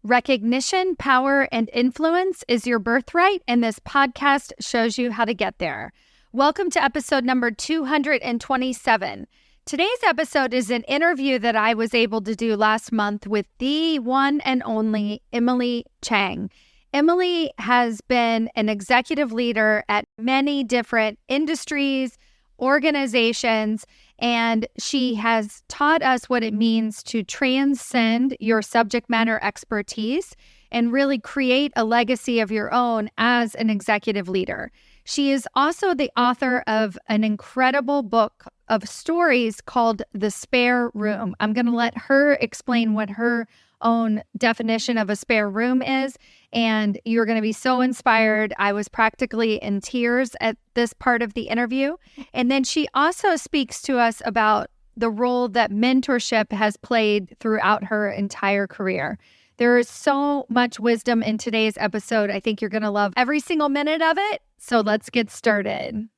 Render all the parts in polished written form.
Recognition, power, and influence is your birthright, and this podcast shows you how to get there. Welcome to episode number 227. Today's episode is an interview that I was able to do last month with the one and only Emily Chang. Emily has been an executive leader at many different industries, organizations, and she has taught us what it means to transcend your subject matter expertise and really create a legacy of your own as an executive leader. She is also the author of an incredible book of stories called The Spare Room. I'm going to let her explain what her own definition of a spare room is, and you're going to be so inspired. I was practically in tears at this part of the interview. And then she also speaks to us about the role that mentorship has played throughout her entire career. There is so much wisdom in today's episode. I think you're going to love every single minute of it. So let's get started.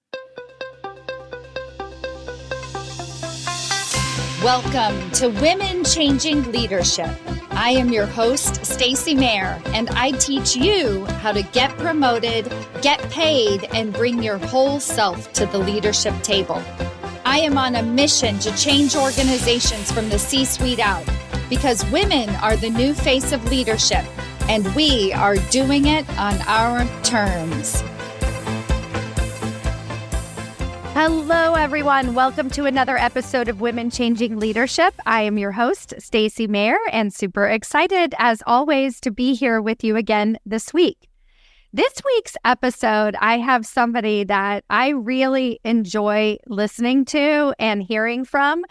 Welcome to Women Changing Leadership. I am your host, Stacy Mayer, and I teach you how to get promoted, get paid, and bring your whole self to the leadership table. I am on a mission to change organizations from the C-suite out, because women are the new face of leadership, and we are doing it on our terms. Hello, everyone. Welcome to another episode of Women Changing Leadership. I am your host, Stacy Mayer, and super excited, as always, to be here with you again this week. This week's episode, I have somebody that I really enjoy listening to and hearing from.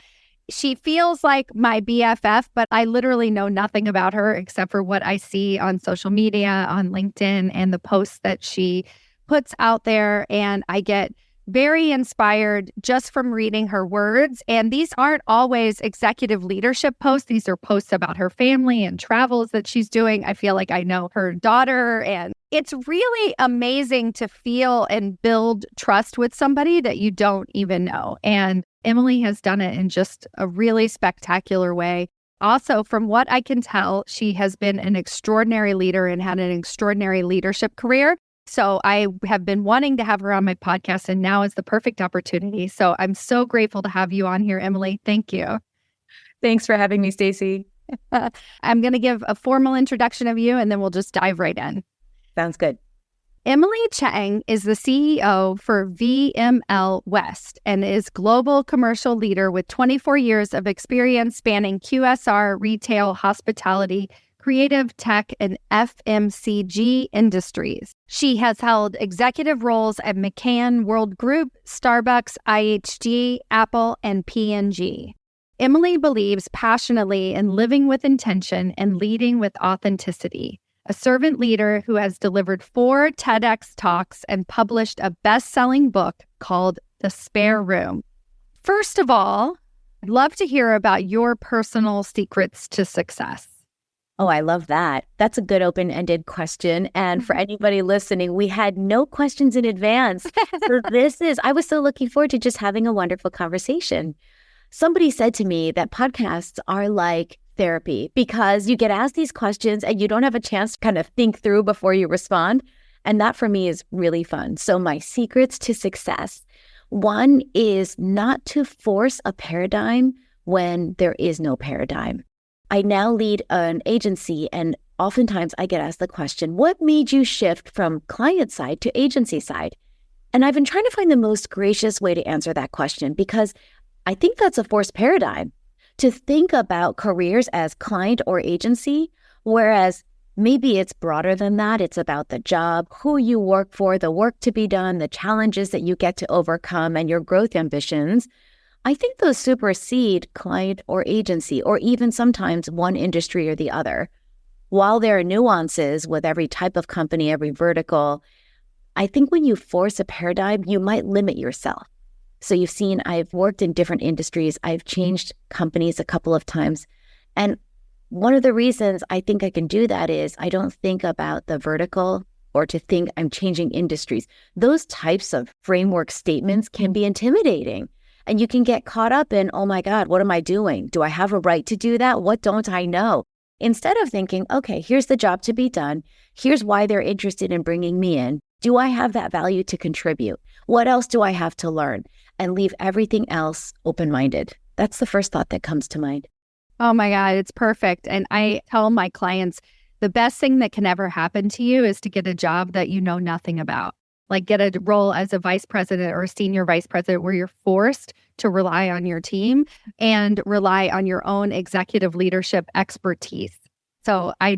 She feels like my BFF, but I literally know nothing about her except for what I see on social media, on LinkedIn, and the posts that she puts out there, and I get very inspired just from reading her words. And these aren't always executive leadership posts. These are posts about her family and travels that she's doing. I feel like I know her daughter, and it's really amazing to feel and build trust with somebody that you don't even know. And Emily has done it in just a really spectacular way. Also, from what I can tell, she has been an extraordinary leader and had an extraordinary leadership career. So I have been wanting to have her on my podcast, and now is the perfect opportunity. So I'm so grateful to have you on here, Emily. Thank you. Thanks for having me, Stacy. I'm going to give a formal introduction of you, and then we'll just dive right in. Sounds good. Emily Chang is the CEO for VML West and is global commercial leader with 24 years of experience spanning QSR, retail, hospitality, creative tech, and FMCG industries. She has held executive roles at McCann Worldgroup, Starbucks, IHG, Apple, and P&G. Emily believes passionately in living with intention and leading with authenticity. A servant leader who has delivered 4 TEDx talks and published a best-selling book called The Spare Room. First of all, I'd love to hear about your personal secrets to success. Oh, I love that. That's a good open-ended question. And for anybody listening, we had no questions in advance. So I was so looking forward to just having a wonderful conversation. Somebody said to me that podcasts are like therapy because you get asked these questions and you don't have a chance to kind of think through before you respond. And that for me is really fun. So my secrets to success, one is not to force a paradigm when there is no paradigm. I now lead an agency, and oftentimes I get asked the question, what made you shift from client side to agency side? And I've been trying to find the most gracious way to answer that question because I think that's a forced paradigm to think about careers as client or agency, whereas maybe it's broader than that. It's about the job, who you work for, the work to be done, the challenges that you get to overcome, and your growth ambitions. I think those supersede client or agency, or even sometimes one industry or the other. While there are nuances with every type of company, every vertical, I think when you force a paradigm, you might limit yourself. So you've seen I've worked in different industries. I've changed companies a couple of times. And one of the reasons I think I can do that is I don't think about the vertical or to think I'm changing industries. Those types of framework statements can be intimidating. And you can get caught up in, oh my God, what am I doing? Do I have a right to do that? What don't I know? Instead of thinking, okay, here's the job to be done. Here's why they're interested in bringing me in. Do I have that value to contribute? What else do I have to learn? And leave everything else open-minded. That's the first thought that comes to mind. Oh my God, it's perfect. And I tell my clients, the best thing that can ever happen to you is to get a job that you know nothing about. Like get a role as a vice president or a senior vice president where you're forced to rely on your team and rely on your own executive leadership expertise. So I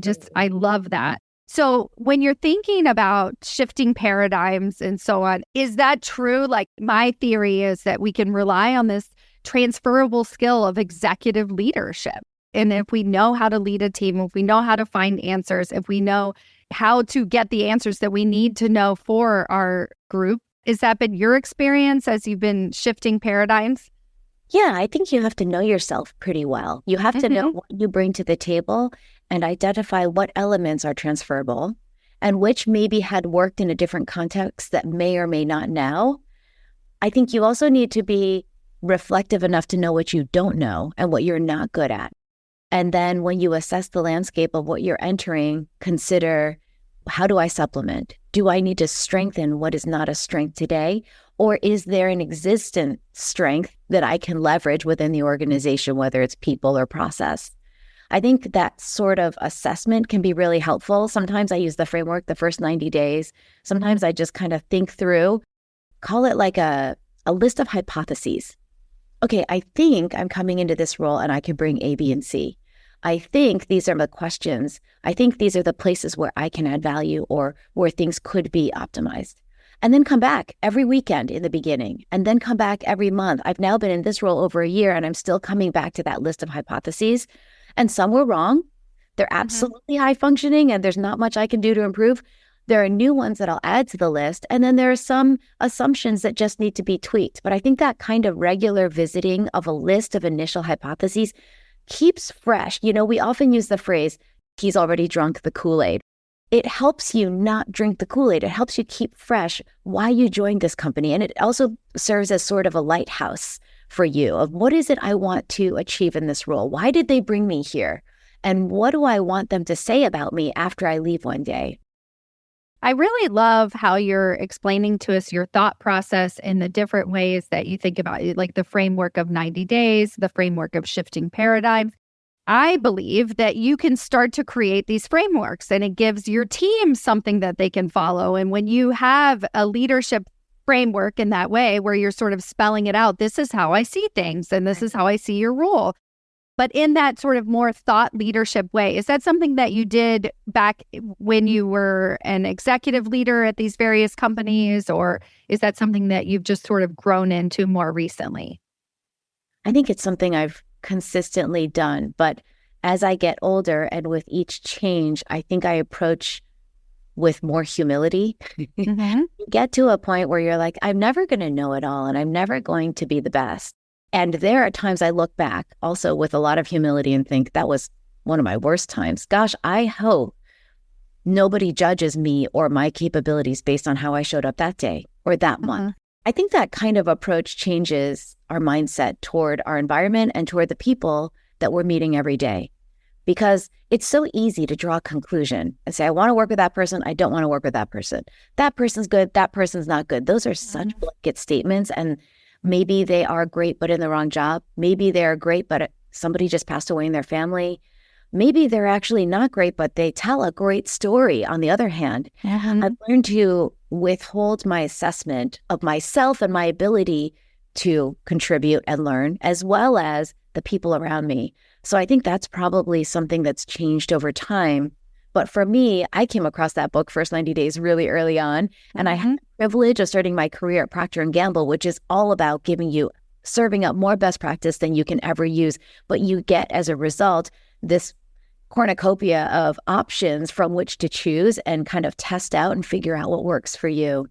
love that. So when you're thinking about shifting paradigms and so on, is that true? Like my theory is that we can rely on this transferable skill of executive leadership. And if we know how to lead a team, if we know how to find answers, if we know how to get the answers that we need to know for our group, has that been your experience as you've been shifting paradigms? Yeah, I think you have to know yourself pretty well. You have to know what you bring to the table and identify what elements are transferable and which maybe had worked in a different context that may or may not now. I think you also need to be reflective enough to know what you don't know and what you're not good at. And then when you assess the landscape of what you're entering, consider, how do I supplement? Do I need to strengthen what is not a strength today? Or is there an existent strength that I can leverage within the organization, whether it's people or process? I think that sort of assessment can be really helpful. Sometimes I use the framework the first 90 days. Sometimes I just kind of think through, call it like a list of hypotheses. Okay, I think I'm coming into this role and I can bring A, B, and C. I think these are the questions. I think these are the places where I can add value or where things could be optimized. And then come back every weekend in the beginning, and then come back every month. I've now been in this role over a year, and I'm still coming back to that list of hypotheses. And some were wrong. They're absolutely high functioning, and there's not much I can do to improve. There are new ones that I'll add to the list. And then there are some assumptions that just need to be tweaked. But I think that kind of regular visiting of a list of initial hypotheses keeps fresh. You know, we often use the phrase, he's already drunk the Kool-Aid. It helps you not drink the Kool-Aid. It helps you keep fresh why you joined this company. And it also serves as sort of a lighthouse for you of what is it I want to achieve in this role? Why did they bring me here? And what do I want them to say about me after I leave one day? I really love how you're explaining to us your thought process and the different ways that you think about it, like the framework of 90 days, the framework of shifting paradigms. I believe that you can start to create these frameworks and it gives your team something that they can follow. And when you have a leadership framework in that way where you're sort of spelling it out, this is how I see things and this is how I see your role. But in that sort of more thought leadership way, is that something that you did back when you were an executive leader at these various companies, or is that something that you've just sort of grown into more recently? I think it's something I've consistently done, but as I get older and with each change, I think I approach with more humility. You get to a point where you're like, I'm never going to know it all and I'm never going to be the best. And there are times I look back also with a lot of humility and think that was one of my worst times. Gosh, I hope nobody judges me or my capabilities based on how I showed up that day or that month. I think that kind of approach changes our mindset toward our environment and toward the people that we're meeting every day. Because it's so easy to draw a conclusion and say, I want to work with that person. I don't want to work with that person. That person's good. That person's not good. Those are such blanket statements. And maybe they are great, but in the wrong job. Maybe they are great, but somebody just passed away in their family. Maybe they're actually not great, but they tell a great story on the other hand. I've learned to withhold my assessment of myself and my ability to contribute and learn, as well as the people around me. So I think that's probably something that's changed over time. But for me, I came across that book, First 90 Days, really early on. And I had the privilege of starting my career at Procter & Gamble, which is all about serving up more best practice than you can ever use. But you get, as a result, this cornucopia of options from which to choose and kind of test out and figure out what works for you.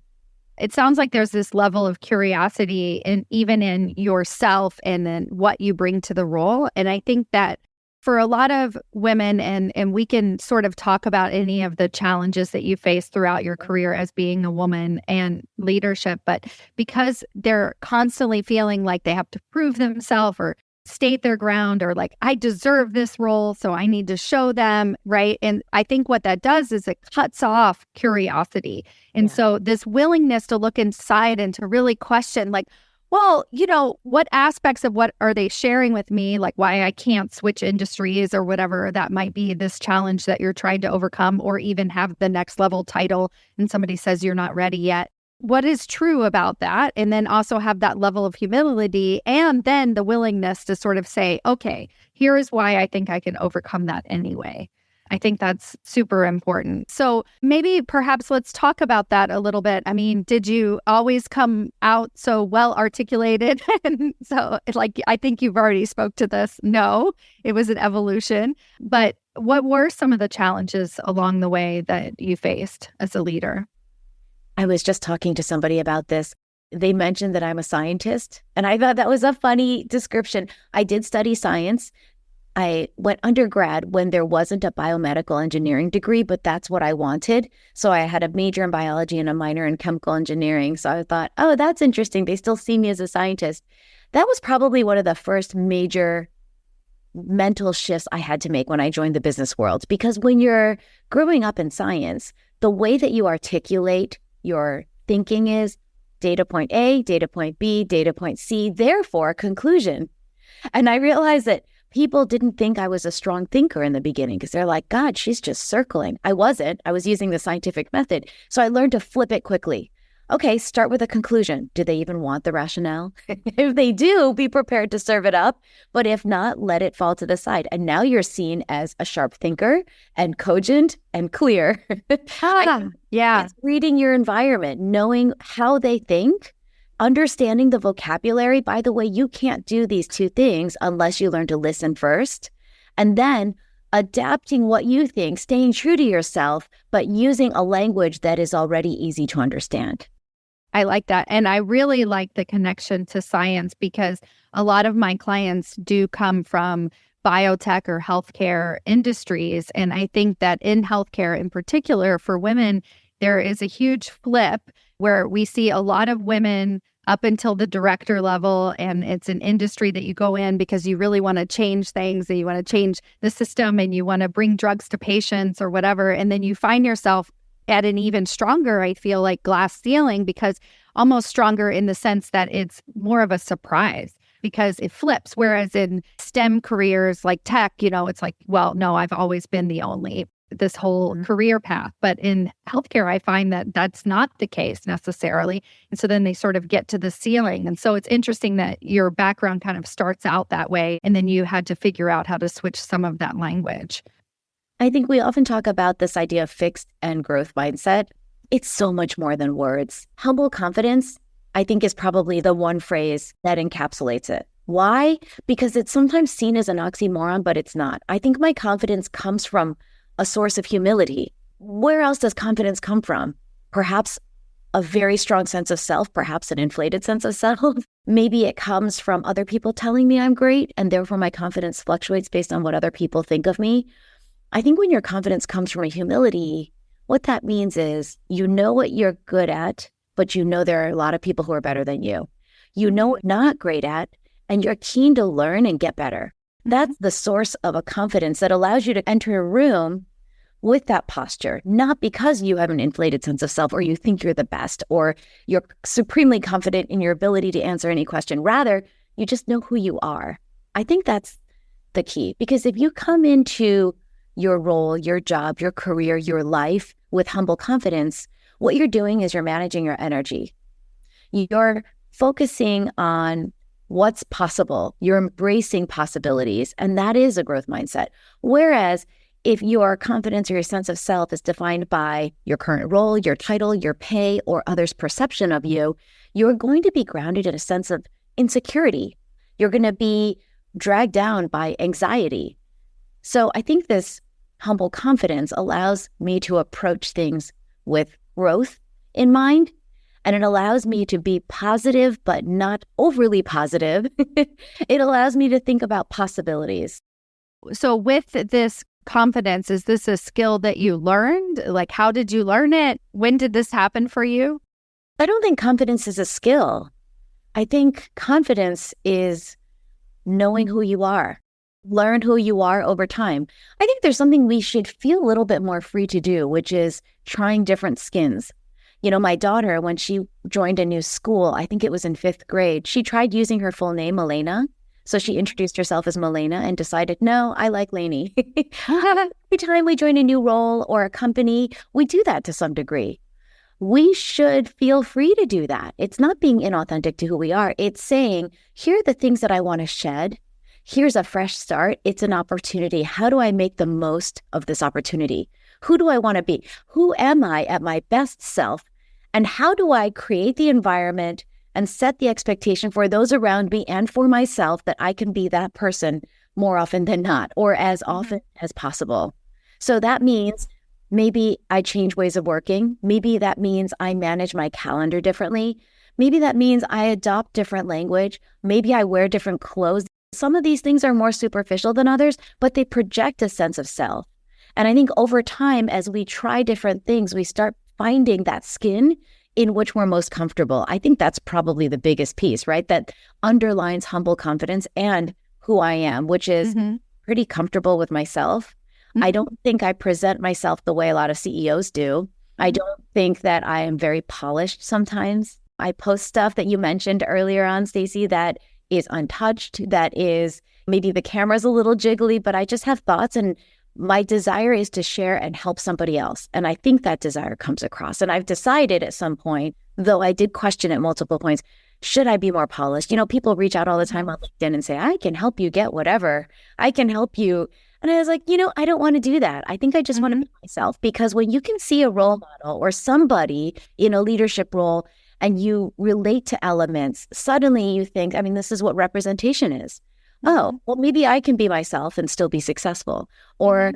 It sounds like there's this level of curiosity even in yourself and then what you bring to the role. And I think that for a lot of women, and we can sort of talk about any of the challenges that you face throughout your career as being a woman and leadership, but because they're constantly feeling like they have to prove themselves or state their ground or like, I deserve this role, so I need to show them, right? And I think what that does is it cuts off curiosity. And so this willingness to look inside and to really question, like, well, what aspects of what are they sharing with me, like why I can't switch industries or whatever that might be, this challenge that you're trying to overcome, or even have the next level title and somebody says you're not ready yet. What is true about that? And then also have that level of humility and then the willingness to sort of say, okay, here is why I think I can overcome that anyway. I think that's super important. So maybe perhaps let's talk about that a little bit. I mean, did you always come out so well articulated? And so like, I think you've already spoke to this. No, it was an evolution. But what were some of the challenges along the way that you faced as a leader? I was just talking to somebody about this. They mentioned that I'm a scientist, and I thought that was a funny description. I did study science. I went undergrad when there wasn't a biomedical engineering degree, but that's what I wanted. So I had a major in biology and a minor in chemical engineering. So I thought, oh, that's interesting. They still see me as a scientist. That was probably one of the first major mental shifts I had to make when I joined the business world. Because when you're growing up in science, the way that you articulate your thinking is data point A, data point B, data point C, therefore conclusion. And I realized that people didn't think I was a strong thinker in the beginning because they're like, God, she's just circling. I wasn't. I was using the scientific method. So I learned to flip it quickly. Okay, start with a conclusion. Do they even want the rationale? If they do, be prepared to serve it up. But if not, let it fall to the side. And now you're seen as a sharp thinker and cogent and clear. Yeah. It's reading your environment, knowing how they think, understanding the vocabulary. By the way, you can't do these two things unless you learn to listen first. And then adapting what you think, staying true to yourself, but using a language that is already easy to understand. I like that. And I really like the connection to science because a lot of my clients do come from biotech or healthcare industries. And I think that in healthcare in particular for women, there is a huge flip where we see a lot of women up until the director level. And it's an industry that you go in because you really want to change things and you want to change the system and you want to bring drugs to patients or whatever. And then you find yourself at an even stronger, I feel like, glass ceiling, because almost stronger in the sense that it's more of a surprise because it flips. Whereas in STEM careers like tech, it's like, well, no, I've always been the only, this whole career path. But in healthcare, I find that that's not the case necessarily. And so then they sort of get to the ceiling. And so it's interesting that your background kind of starts out that way. And then you had to figure out how to switch some of that language. I think we often talk about this idea of fixed and growth mindset. It's so much more than words. Humble confidence, I think, is probably the one phrase that encapsulates it. Why? Because it's sometimes seen as an oxymoron, but it's not. I think my confidence comes from a source of humility. Where else does confidence come from? Perhaps a very strong sense of self, perhaps an inflated sense of self. Maybe it comes from other people telling me I'm great, and therefore my confidence fluctuates based on what other people think of me. I think when your confidence comes from a humility, what that means is you know what you're good at, but you know there are a lot of people who are better than you. You know what you're not great at, and you're keen to learn and get better. That's the source of a confidence that allows you to enter a room with that posture, not because you have an inflated sense of self or you think you're the best or you're supremely confident in your ability to answer any question. Rather, you just know who you are. I think that's the key, because if you come into your role, your job, your career, your life with humble confidence, what you're doing is you're managing your energy. You're focusing on what's possible. You're embracing possibilities, and that is a growth mindset. Whereas if your confidence or your sense of self is defined by your current role, your title, your pay, or others' perception of you, you're going to be grounded in a sense of insecurity. You're going to be dragged down by anxiety. So I think this humble confidence allows me to approach things with growth in mind, and it allows me to be positive, but not overly positive. It allows me to think about possibilities. So with this confidence, is this a skill that you learned? Like, how did you learn it? When did this happen for you? I don't think confidence is a skill. I think confidence is knowing who you are. Learn who you are over time. I think there's something we should feel a little bit more free to do, which is trying different skins. My daughter, when she joined a new school, I think it was in 5th grade, she tried using her full name, Elena. So she introduced herself as Milena and decided, no, I like Lainey. Every time we join a new role or a company, we do that to some degree. We should feel free to do that. It's not being inauthentic to who we are. It's saying, here are the things that I want to shed. Here's a fresh start. It's an opportunity. How do I make the most of this opportunity? Who do I want to be? Who am I at my best self? And how do I create the environment and set the expectation for those around me and for myself that I can be that person more often than not, or as often as possible? So that means maybe I change ways of working. Maybe that means I manage my calendar differently. Maybe that means I adopt different language. Maybe I wear different clothes. Some of these things are more superficial than others, but they project a sense of self. And I think over time, as we try different things, we start finding that skin in which we're most comfortable. I think that's probably the biggest piece, right? That underlines humble confidence and who I am, which is pretty comfortable with myself. I don't think I present myself the way a lot of CEOs do. I don't think that I am very polished sometimes. I post stuff that you mentioned earlier on, Stacy, that is untouched, that is maybe the camera's a little jiggly, but I just have thoughts, and my desire is to share and help somebody else. And I think that desire comes across. And I've decided at some point, though I did question at multiple points, should I be more polished? People reach out all the time on LinkedIn and say, I can help you get whatever. I can help you. And I was like, I don't want to do that. I think I just want to be myself, because when you can see a role model or somebody in a leadership role and you relate to elements, suddenly you think, this is what representation is. Oh, well, maybe I can be myself and still be successful. Or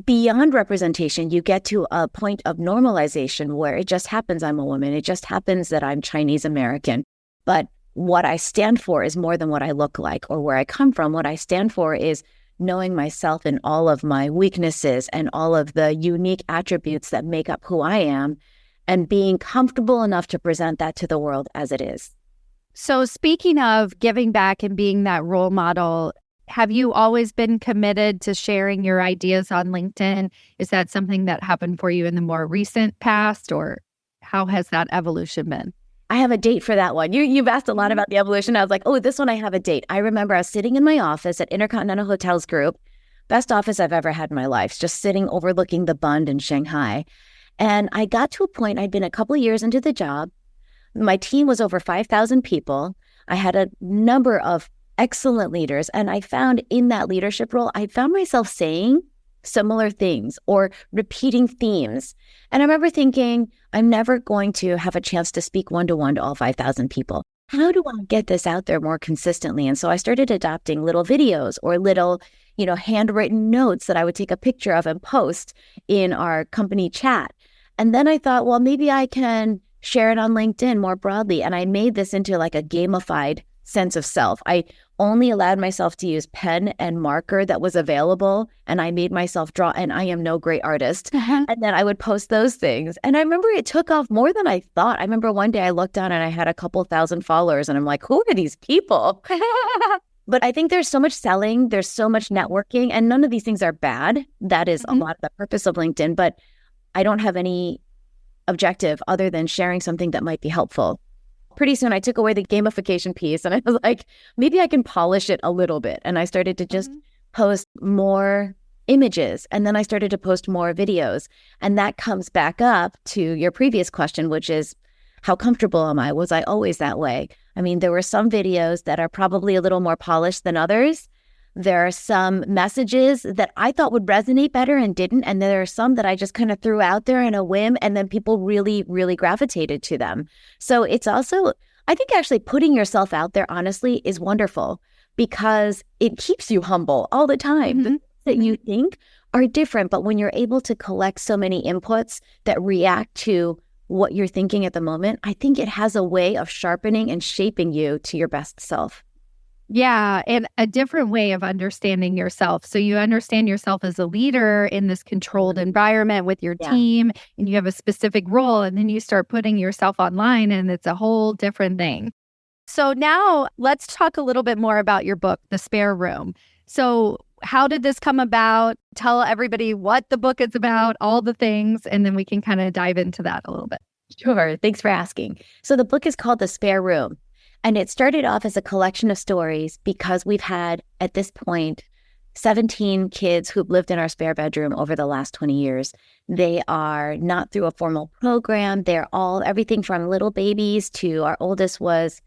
beyond representation, you get to a point of normalization where it just happens I'm a woman. It just happens that I'm Chinese American. But what I stand for is more than what I look like or where I come from. What I stand for is knowing myself and all of my weaknesses and all of the unique attributes that make up who I am, and being comfortable enough to present that to the world as it is. So speaking of giving back and being that role model, have you always been committed to sharing your ideas on LinkedIn? Is that something that happened for you in the more recent past, or how has that evolution been? I have a date for that one. You've asked a lot about the evolution. I was like, this one I have a date. I remember I was sitting in my office at Intercontinental Hotels Group, best office I've ever had in my life, just sitting overlooking the Bund in Shanghai. And I got to a point, I'd been a couple of years into the job. My team was over 5,000 people. I had a number of excellent leaders. And I found in that leadership role, I found myself saying similar things or repeating themes. And I remember thinking, I'm never going to have a chance to speak one-to-one to all 5,000 people. How do I get this out there more consistently? And so I started adopting little videos or little, handwritten notes that I would take a picture of and post in our company chat. And then I thought, well, maybe I can share it on LinkedIn more broadly. And I made this into like a gamified sense of self. I only allowed myself to use pen and marker that was available. And I made myself draw, and I am no great artist. And then I would post those things. And I remember it took off more than I thought. I remember one day I looked down and I had a couple thousand followers, and I'm like, who are these people? But I think there's so much selling, there's so much networking, and none of these things are bad. That is a lot of the purpose of LinkedIn. But I don't have any objective other than sharing something that might be helpful. Pretty soon I took away the gamification piece, and I was like, maybe I can polish it a little bit. And I started to just post more images, and then I started to post more videos. And that comes back up to your previous question, which is, how comfortable am I? Was I always that way? There were some videos that are probably a little more polished than others. There are some messages that I thought would resonate better and didn't. And there are some that I just kind of threw out there in a whim, and then people really, really gravitated to them. So it's also, I think actually putting yourself out there, honestly, is wonderful, because it keeps you humble all the time. The things that you think are different, but when you're able to collect so many inputs that react to what you're thinking at the moment, I think it has a way of sharpening and shaping you to your best self. Yeah, and a different way of understanding yourself. So you understand yourself as a leader in this controlled environment with your team, and you have a specific role, and then you start putting yourself online, and it's a whole different thing. So now let's talk a little bit more about your book, The Spare Room. So how did this come about? Tell everybody what the book is about, all the things, and then we can kind of dive into that a little bit. Sure. Thanks for asking. So the book is called The Spare Room, and it started off as a collection of stories because we've had, at this point, 17 kids who've lived in our spare bedroom over the last 20 years. They are not through a formal program. They're all everything from little babies to our oldest was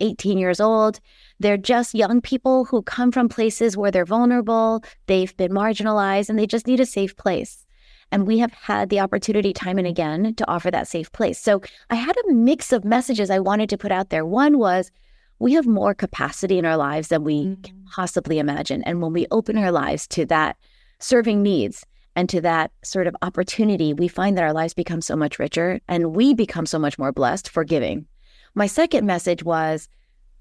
18 years old. They're just young people who come from places where they're vulnerable, they've been marginalized, and they just need a safe place. And we have had the opportunity time and again to offer that safe place. So I had a mix of messages I wanted to put out there. One was, we have more capacity in our lives than we can possibly imagine. And when we open our lives to that serving needs and to that sort of opportunity, we find that our lives become so much richer and we become so much more blessed for giving. My second message was,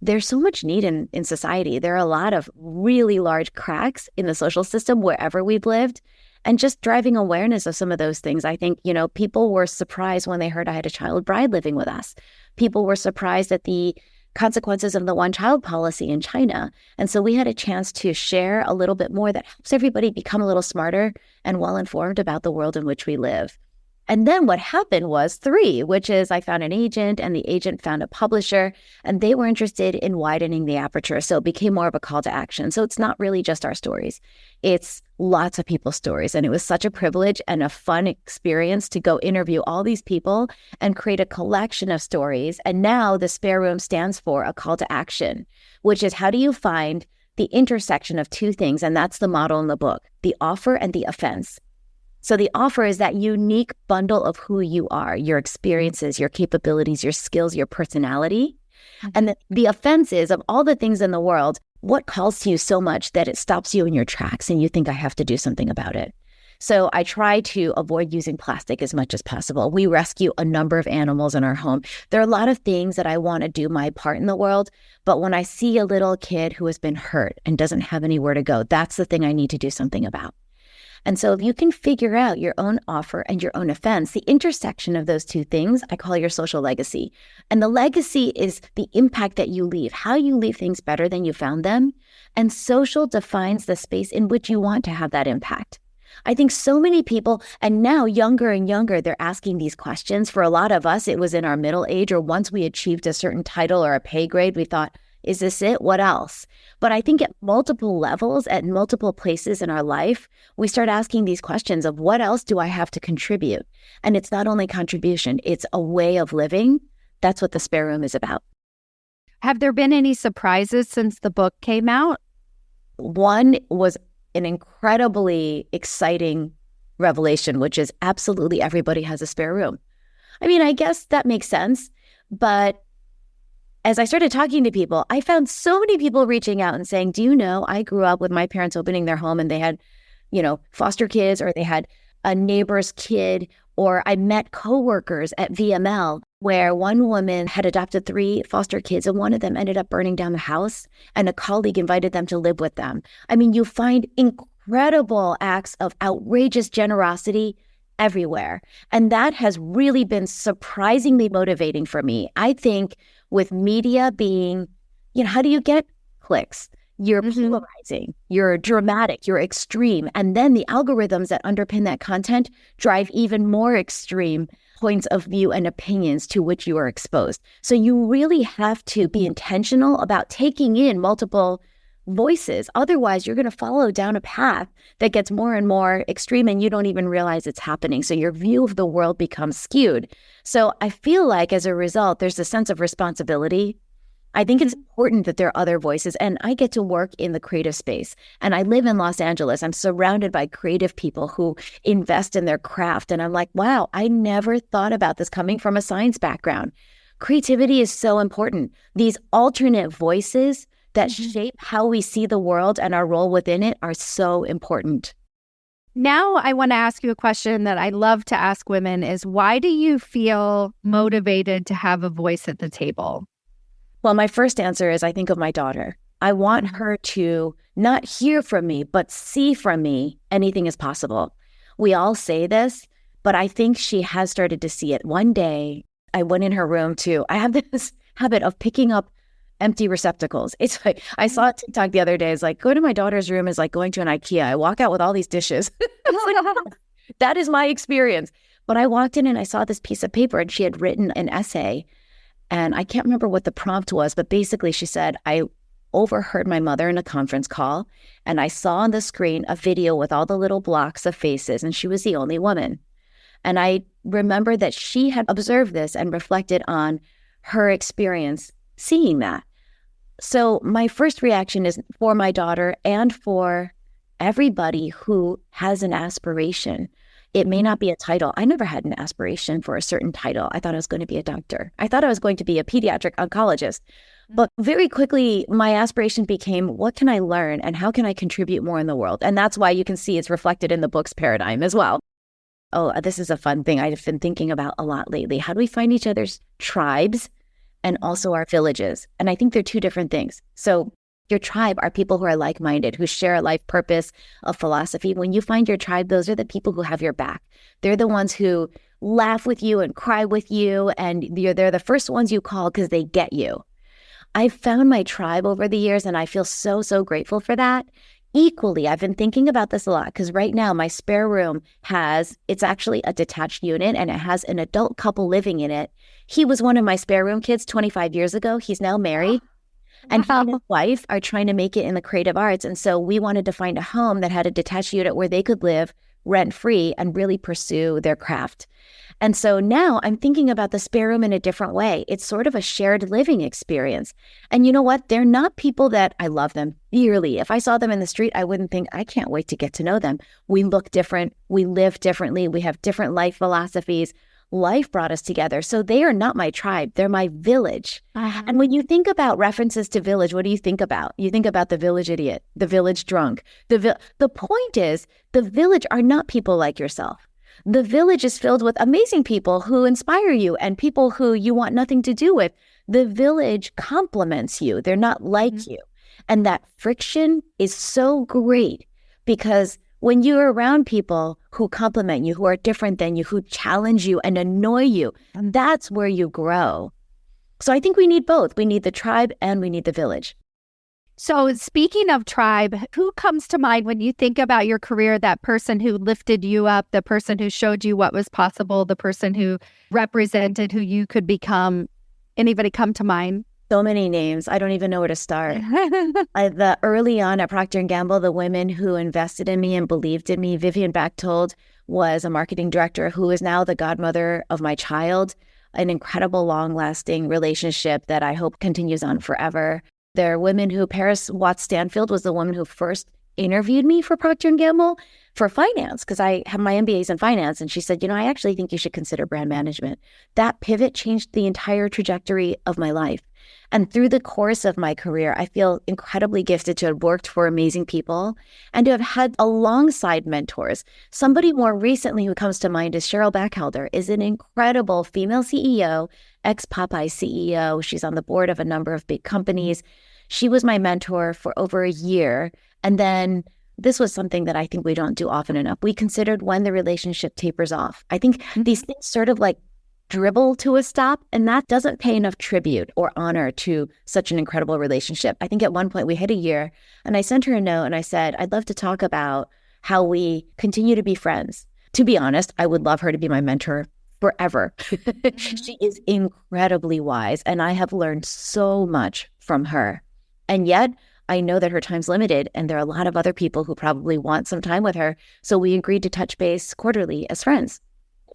there's so much need in society. There are a lot of really large cracks in the social system wherever we've lived. And just driving awareness of some of those things. I think, people were surprised when they heard I had a child bride living with us. People were surprised at the consequences of the one-child policy in China. And so we had a chance to share a little bit more that helps everybody become a little smarter and well-informed about the world in which we live. And then what happened was 3, which is I found an agent and the agent found a publisher, and they were interested in widening the aperture. So it became more of a call to action. So it's not really just our stories. It's lots of people's stories. And it was such a privilege and a fun experience to go interview all these people and create a collection of stories. And now the Spare Room stands for a call to action, which is how do you find the intersection of 2 things? And that's the model in the book, the offer and the offense. So the offer is that unique bundle of who you are, your experiences, your capabilities, your skills, your personality. And the offense is, of all the things in the world, what calls to you so much that it stops you in your tracks and you think I have to do something about it. So I try to avoid using plastic as much as possible. We rescue a number of animals in our home. There are a lot of things that I want to do my part in the world. But when I see a little kid who has been hurt and doesn't have anywhere to go, that's the thing I need to do something about. And so if you can figure out your own offer and your own offense, the intersection of those 2 things, I call your social legacy. And the legacy is the impact that you leave, how you leave things better than you found them. And social defines the space in which you want to have that impact. I think so many people, and now younger and younger, they're asking these questions. For a lot of us, it was in our middle age or once we achieved a certain title or a pay grade, we thought, is this it? What else? But I think at multiple levels, at multiple places in our life, we start asking these questions of what else do I have to contribute? And it's not only contribution, it's a way of living. That's what the Spare Room is about. Have there been any surprises since the book came out? One was an incredibly exciting revelation, which is absolutely everybody has a spare room. I mean, I guess that makes sense, but as I started talking to people, I found so many people reaching out and saying, do you know, I grew up with my parents opening their home and they had, foster kids, or they had a neighbor's kid, or I met coworkers at VML where one woman had adopted 3 foster kids and one of them ended up burning down the house and a colleague invited them to live with them. I mean, you find incredible acts of outrageous generosity everywhere. And that has really been surprisingly motivating for me. I think with media being, how do you get clicks? You're polarizing, you're dramatic, you're extreme. And then the algorithms that underpin that content drive even more extreme points of view and opinions to which you are exposed. So you really have to be intentional about taking in multiple voices. Otherwise, you're going to follow down a path that gets more and more extreme and you don't even realize it's happening. So your view of the world becomes skewed. So I feel like as a result, there's a sense of responsibility. I think it's important that there are other voices, and I get to work in the creative space. And I live in Los Angeles. I'm surrounded by creative people who invest in their craft. And I'm like, wow, I never thought about this coming from a science background. Creativity is so important. These alternate voices that shape how we see the world and our role within it are so important. Now I want to ask you a question that I love to ask women is, why do you feel motivated to have a voice at the table? Well, my first answer is I think of my daughter. I want her to not hear from me, but see from me anything is possible. We all say this, but I think she has started to see it. One day, I went in her room I have this habit of picking up empty receptacles. It's like, I saw a TikTok the other day. It's like, go to my daughter's room is like going to an IKEA. I walk out with all these dishes. That is my experience. But I walked in and I saw this piece of paper and she had written an essay. And I can't remember what the prompt was, but basically she said, I overheard my mother in a conference call and I saw on the screen a video with all the little blocks of faces and she was the only woman. And I remember that she had observed this and reflected on her experience seeing that. So my first reaction is for my daughter and for everybody who has an aspiration. It may not be a title. I never had an aspiration for a certain title. I thought I was going to be a doctor. I thought I was going to be a pediatric oncologist. But very quickly, my aspiration became, what can I learn and how can I contribute more in the world? And that's why you can see it's reflected in the book's paradigm as well. Oh, this is a fun thing I've been thinking about a lot lately. How do we find each other's tribes and also our villages? And I think they're two different things. So your tribe are people who are like-minded, who share a life purpose, a philosophy. When you find your tribe, those are the people who have your back. They're the ones who laugh with you and cry with you, and they're the first ones you call because they get you. I've found my tribe over the years, and I feel so, so grateful for that. Equally, I've been thinking about this a lot because right now my spare room it's actually a detached unit and it has an adult couple living in it. He was one of my spare room kids 25 years ago. He's now married. And he and his wife are trying to make it in the creative arts. And so we wanted to find a home that had a detached unit where they could live rent-free and really pursue their craft. And so now I'm thinking about the spare room in a different way. It's sort of a shared living experience. And you know what? They're not people that I love them dearly. If I saw them in the street, I wouldn't think, I can't wait to get to know them. We look different. We live differently. We have different life philosophies. Life brought us together. So they are not my tribe. They're my village. And when you think about references to village, what do you think about? You think about the village idiot, the village drunk. The point is, the village are not people like yourself. The village is filled with amazing people who inspire you and people who you want nothing to do with. The village complements you. They're not like you. And that friction is so great because when you're around people who compliment you, who are different than you, who challenge you and annoy you, that's where you grow. So I think we need both. We need the tribe and we need the village. So speaking of tribe, who comes to mind when you think about your career, that person who lifted you up, the person who showed you what was possible, the person who represented who you could become? Anybody come to mind? So many names. I don't even know where to start. Early on at Procter & Gamble, the women who invested in me and believed in me, Vivian Bechtold was a marketing director who is now the godmother of my child, an incredible long-lasting relationship that I hope continues on forever. There are women who, Paris Watts-Stanfield was the woman who first interviewed me for Procter & Gamble for finance because I have my MBAs in finance. And she said, I actually think you should consider brand management. That pivot changed the entire trajectory of my life. And through the course of my career, I feel incredibly gifted to have worked for amazing people and to have had alongside mentors. Somebody more recently who comes to mind is Cheryl Backhelder, is an incredible female CEO, ex-Popeye CEO. She's on the board of a number of big companies. She was my mentor for over a year. And then this was something that I think we don't do often enough. We considered when the relationship tapers off. I think these things sort of like dribble to a stop, and that doesn't pay enough tribute or honor to such an incredible relationship. I think at one point we hit a year and I sent her a note and I said, I'd love to talk about how we continue to be friends. To be honest, I would love her to be my mentor forever. She is incredibly wise and I have learned so much from her. And yet I know that her time's limited and there are a lot of other people who probably want some time with her. So we agreed to touch base quarterly as friends.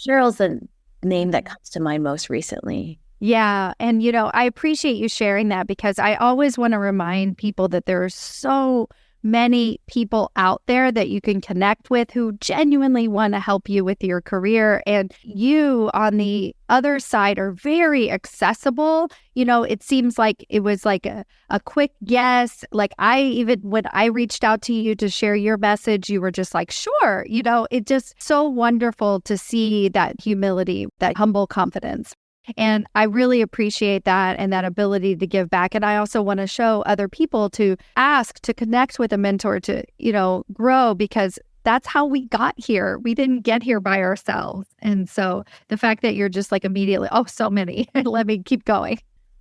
Cheryl's the name that comes to mind most recently. Yeah. And, I appreciate you sharing that because I always want to remind people that there are so many people out there that you can connect with who genuinely want to help you with your career. And you on the other side are very accessible. It seems like it was like a quick yes. Like when I reached out to you to share your message, you were just like, sure. It's just so wonderful to see that humility, that humble confidence. And I really appreciate that and that ability to give back. And I also want to show other people to ask, to connect with a mentor, to, grow, because that's how we got here. We didn't get here by ourselves. And so the fact that you're just like immediately, so many, let me keep going.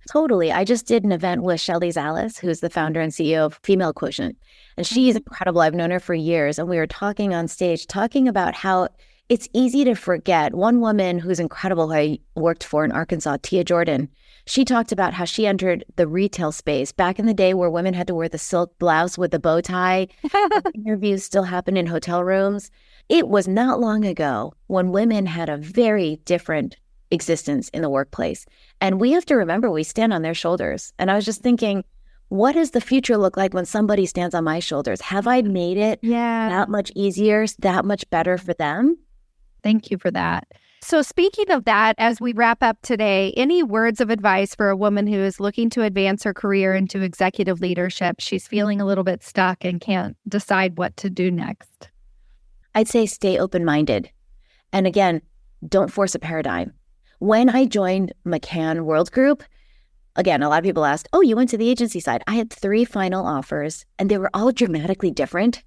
Totally. I just did an event with Shelley Zales, who's the founder and CEO of Female Quotient. And she's incredible. I've known her for years. And we were talking on stage, talking about how it's easy to forget. One woman who's incredible, who I worked for in Arkansas, Tia Jordan, she talked about how she entered the retail space back in the day where women had to wear the silk blouse with the bow tie. Interviews still happen in hotel rooms. It was not long ago when women had a very different existence in the workplace. And we have to remember we stand on their shoulders. And I was just thinking, what does the future look like when somebody stands on my shoulders? Have I made it that much easier, that much better for them? Thank you for that. So speaking of that, as we wrap up today, any words of advice for a woman who is looking to advance her career into executive leadership? She's feeling a little bit stuck and can't decide what to do next. I'd say stay open-minded. And again, don't force a paradigm. When I joined McCann Worldgroup, again, a lot of people asked, oh, you went to the agency side. I had 3 final offers and they were all dramatically different.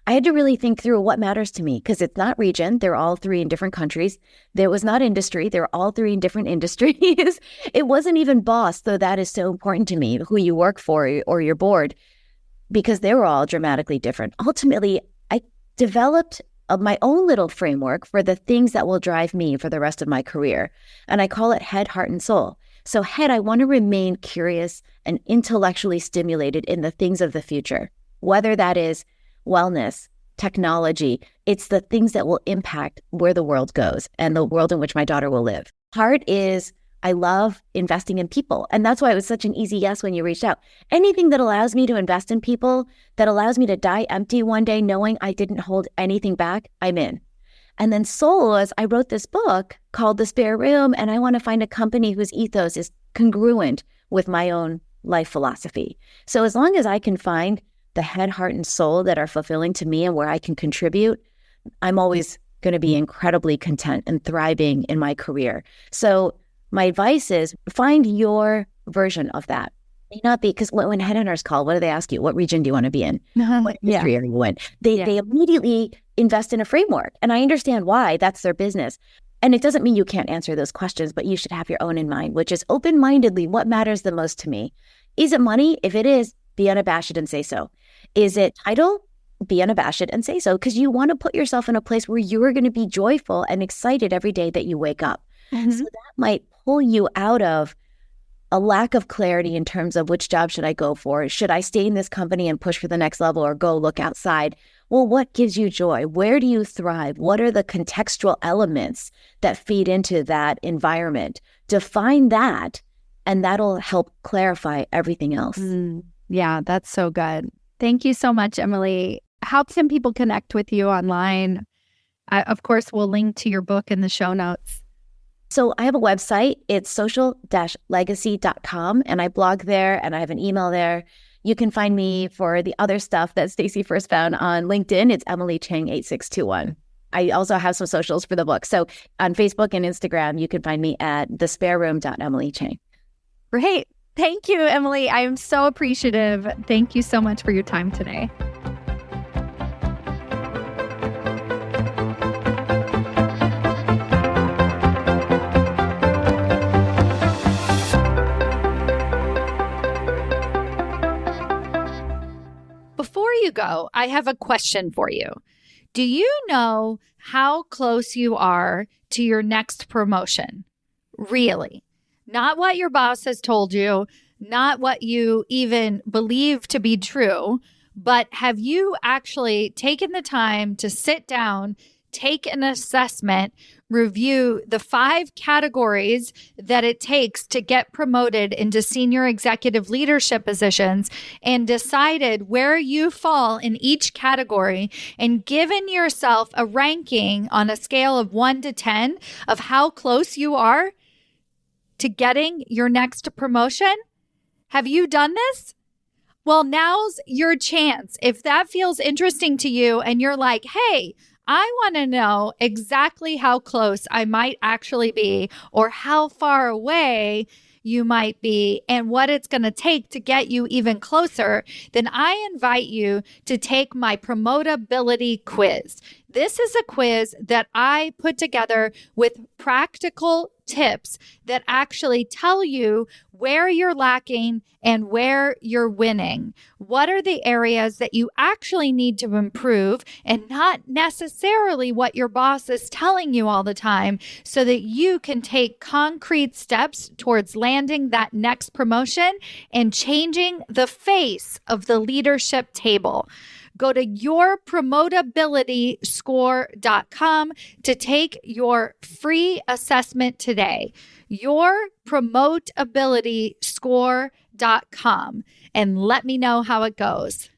I had to really think through what matters to me because it's not region. They're all 3 in different countries. There was not industry. They're all 3 in different industries. It wasn't even boss, though that is so important to me, who you work for or your board, because they were all dramatically different. Ultimately, I developed my own little framework for the things that will drive me for the rest of my career. And I call it head, heart, and soul. So head, I want to remain curious and intellectually stimulated in the things of the future, whether that is wellness, technology. It's the things that will impact where the world goes and the world in which my daughter will live. Heart is, I love investing in people. And that's why it was such an easy yes when you reached out. Anything that allows me to invest in people, that allows me to die empty one day knowing I didn't hold anything back, I'm in. And then soul is, I wrote this book called The Spare Room, and I want to find a company whose ethos is congruent with my own life philosophy. So as long as I can find the head, heart, and soul that are fulfilling to me and where I can contribute, I'm always going to be incredibly content and thriving in my career. So my advice is find your version of that. May not be, because when headhunters call, what do they ask you? What region do you want to be in? What industry are you in? They immediately invest in a framework. And I understand why. That's their business. And it doesn't mean you can't answer those questions, but you should have your own in mind, which is open-mindedly, what matters the most to me? Is it money? If it is, be unabashed and say so. Is it title? Be unabashed and say so, because you want to put yourself in a place where you are going to be joyful and excited every day that you wake up. So that might pull you out of a lack of clarity in terms of which job should I go for? Should I stay in this company and push for the next level or go look outside? Well, what gives you joy? Where do you thrive? What are the contextual elements that feed into that environment? Define that, and that'll help clarify everything else. Yeah, that's so good. Thank you so much, Emily. How can people connect with you online? Of course, we'll link to your book in the show notes. So I have a website. It's social-legacy.com, and I blog there, and I have an email there. You can find me for the other stuff that Stacy first found on LinkedIn. It's Emily Chang 8621. I also have some socials for the book. So on Facebook and Instagram, you can find me at thespareroom.emilychang. Great. Thank you, Emily. I am so appreciative. Thank you so much for your time today. Before you go, I have a question for you. Do you know how close you are to your next promotion? Really? Not what your boss has told you, not what you even believe to be true, but have you actually taken the time to sit down, take an assessment, review the 5 categories that it takes to get promoted into senior executive leadership positions and decided where you fall in each category and given yourself a ranking on a scale of 1 to 10 of how close you are to getting your next promotion? Have you done this? Well, now's your chance. If that feels interesting to you and you're like, hey, I want to know exactly how close I might actually be or how far away you might be and what it's going to take to get you even closer, then I invite you to take my promotability quiz. This is a quiz that I put together with practical tips that actually tell you where you're lacking and where you're winning. What are the areas that you actually need to improve and not necessarily what your boss is telling you all the time, so that you can take concrete steps towards landing that next promotion and changing the face of the leadership table. Go to yourpromotabilityscore.com to take your free assessment today. Yourpromotabilityscore.com, and let me know how it goes.